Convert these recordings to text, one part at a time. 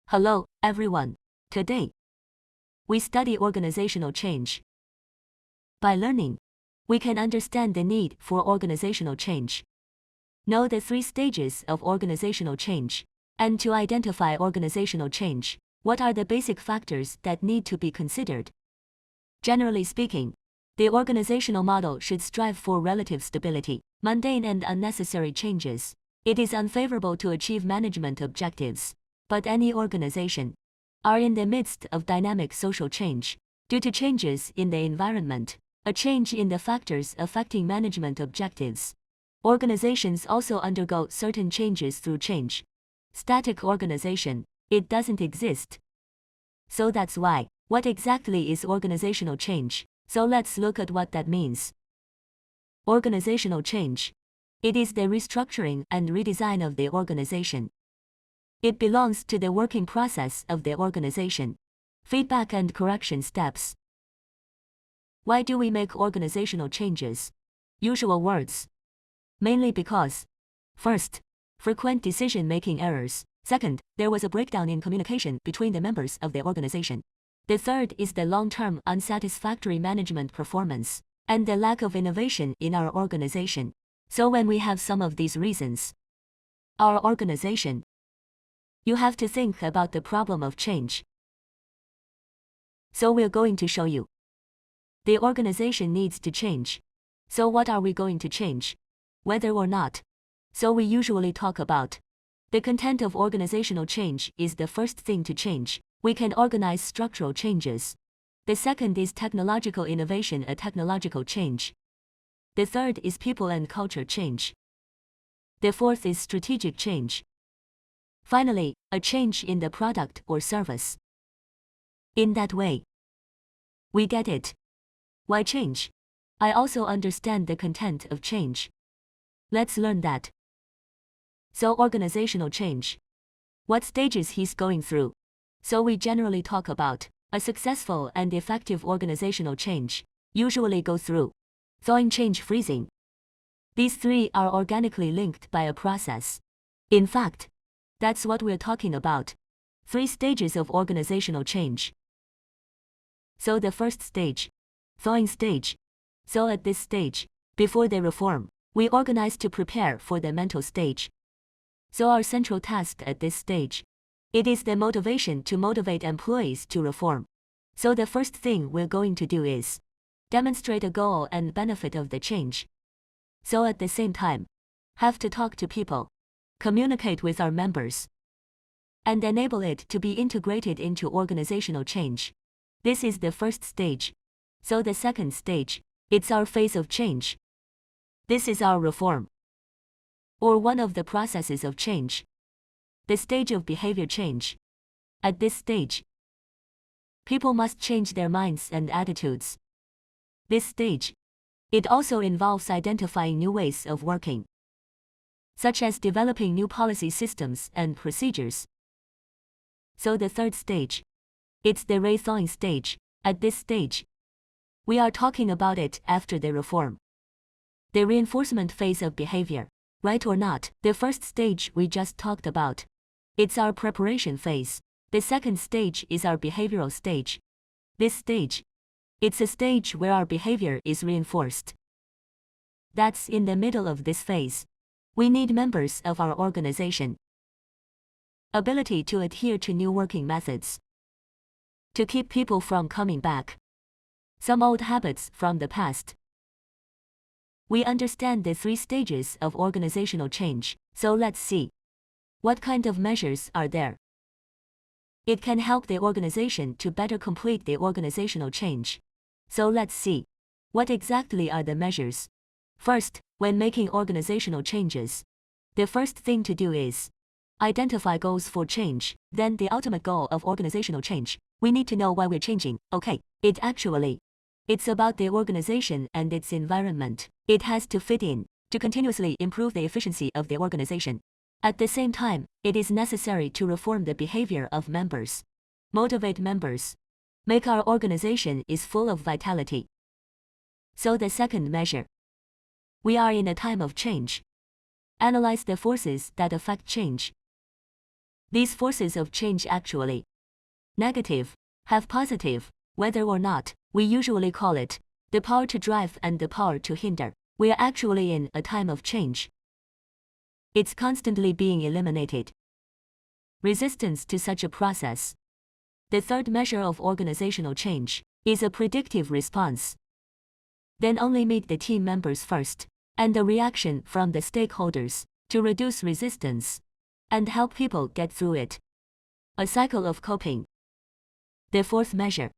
Hello, everyone. Today, we study organizational change. By learning, we can understand the need for organizational change, know the 3 stages of organizational change, and to identify organizational change, what are the basic factors that need to be considered? Generally speaking, the organizational model should strive for relative stability. Mundane and unnecessary changes. It is unfavorable to achieve management objectives. But any organization are in the midst of dynamic social change due to changes in the environment, a change in the factors affecting management objectives. Organizations also undergo certain changes through change. Static organization, it doesn't exist. So that's why, what exactly is organizational change? So let's look at what that means. Organizational change. It is the restructuring and redesign of the organization. It belongs to the working process of the organization. Feedback and correction steps. Why do we make organizational changes? Usual words. Mainly because, first, frequent decision-making errors. Second, there was a breakdown in communication between the members of the organization. The third is the long-term unsatisfactory management performance and the lack of innovation in our organization. So when we have some of these reasons, our organization, you have to think about the problem of change. So we're going to show you. The organization needs to change. So what are we going to change? Whether or not. So we usually talk about the content of organizational change is the first thing to change. We can organize structural changes. The second is technological innovation, a technological change. The third is people and culture change. The fourth is strategic change. Finally, a change in the product or service. In that way, we get it. Why change? I also understand the content of change. Let's learn that. So organizational change. What stages he's going through? So we generally talk about a successful and effective organizational change, usually go through thawing, change, freezing. These 3 are organically linked by a process. In fact, that's what we're talking about. 3 stages of organizational change. So the first stage, thawing stage. So at this stage, before the reform, we organize to prepare for the mental stage. So our central task at this stage, it is the motivation to motivate employees to reform. So the first thing we're going to do is demonstrate a goal and benefit of the change. So at the same time, have to talk to people, communicate with our members, and enable it to be integrated into organizational change. This is the first stage. So the second stage, it's our phase of change. This is our reform, or one of the processes of change. The stage of behavior change. At this stage, people must change their minds and attitudes. This stage, it also involves identifying new ways of working, such as developing new policy systems and procedures. So the third stage, it's the re-thawing stage. At this stage, we are talking about it after the reform. The reinforcement phase of behavior, right or not, the first stage we just talked about. It's our preparation phase. The second stage is our behavioral stage. This stage, it's a stage where our behavior is reinforced. That's in the middle of this phase. We need members of our organization. Ability to adhere to new working methods. To keep people from coming back. Some old habits from the past. We understand the 3 stages of organizational change, so let's see. What kind of measures are there? It can help the organization to better complete the organizational change. So let's see. What exactly are the measures? First, when making organizational changes, the first thing to do is identify goals for change, then the ultimate goal of organizational change. We need to know why we're changing. Okay, it's about the organization and its environment. It has to fit in to continuously improve the efficiency of the organization. At the same time, it is necessary to reform the behavior of members, motivate members, make our organization is full of vitality. So the second measure. We are in a time of change. Analyze the forces that affect change. These forces of change actually negative, have positive, whether or not, we usually call it the power to drive and the power to hinder. We are actually in a time of change. It's constantly being eliminated. Resistance to such a process. The third measure of organizational change is a predictive response. Then only meet the team members first, and the reaction from the stakeholders to reduce resistance and help people get through it. A cycle of coping. The fourth measure.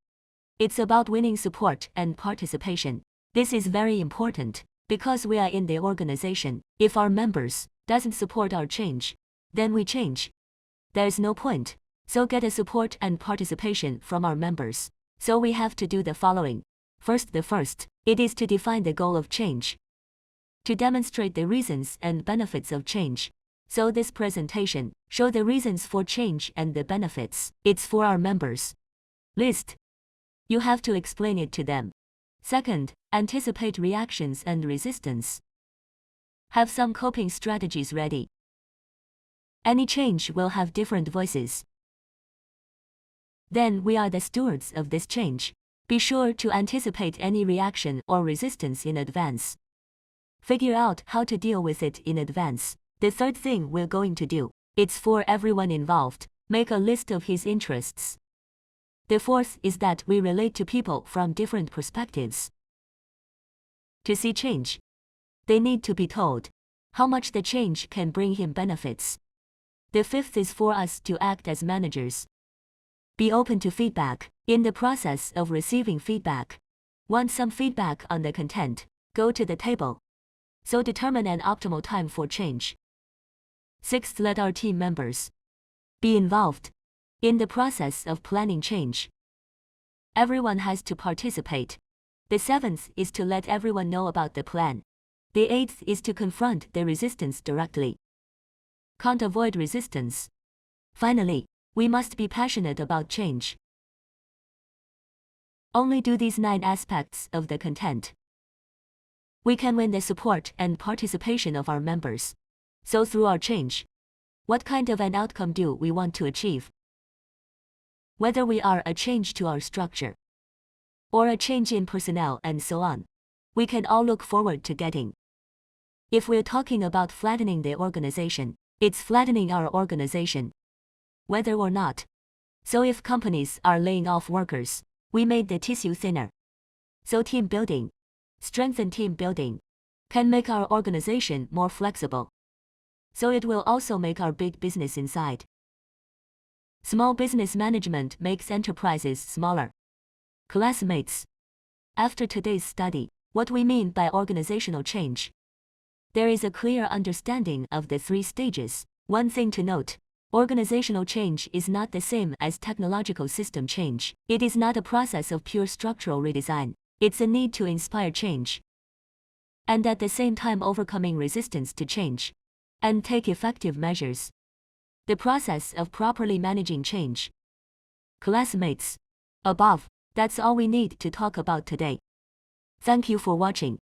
It's about winning support and participation. This is very important because we are in the organization. If our members doesn't support our change, then we change. There's no point. So get a support and participation from our members. So we have to do the following. First, it is to define the goal of change. To demonstrate the reasons and benefits of change. So this presentation show the reasons for change and the benefits. It's for our members. List. You have to explain it to them. Second, anticipate reactions and resistance. Have some coping strategies ready. Any change will have different voices. Then we are the stewards of this change. Be sure to anticipate any reaction or resistance in advance. Figure out how to deal with it in advance. The third thing we're going to do, it's for everyone involved. Make a list of his interests. The fourth is that we relate to people from different perspectives. To see change, they need to be told how much the change can bring him benefits. The fifth is for us to act as managers. Be open to feedback. In the process of receiving feedback, want some feedback on the content, go to the table. So determine an optimal time for change. Sixth, let our team members be involved in the process of planning change. Everyone has to participate. The seventh is to let everyone know about the plan. The eighth is to confront the resistance directly. Can't avoid resistance. Finally, we must be passionate about change. Only do these 9 aspects of the content. We can win the support and participation of our members. So through our change, what kind of an outcome do we want to achieve? Whether we are a change to our structure, or a change in personnel and so on, we can all look forward to getting. If we're talking about flattening the organization, it's flattening our organization, whether or not. So if companies are laying off workers, we made the tissue thinner. So team building, strengthen team building, can make our organization more flexible. So it will also make our big business inside. Small business management makes enterprises smaller. Classmates, after today's study, what we mean by organizational change, there is a clear understanding of the 3 stages. One thing to note, organizational change is not the same as technological system change. It is not a process of pure structural redesign. It's a need to inspire change, and at the same time overcoming resistance to change, and take effective measures. The process of properly managing change. Classmates, above, that's all we need to talk about today. Thank you for watching.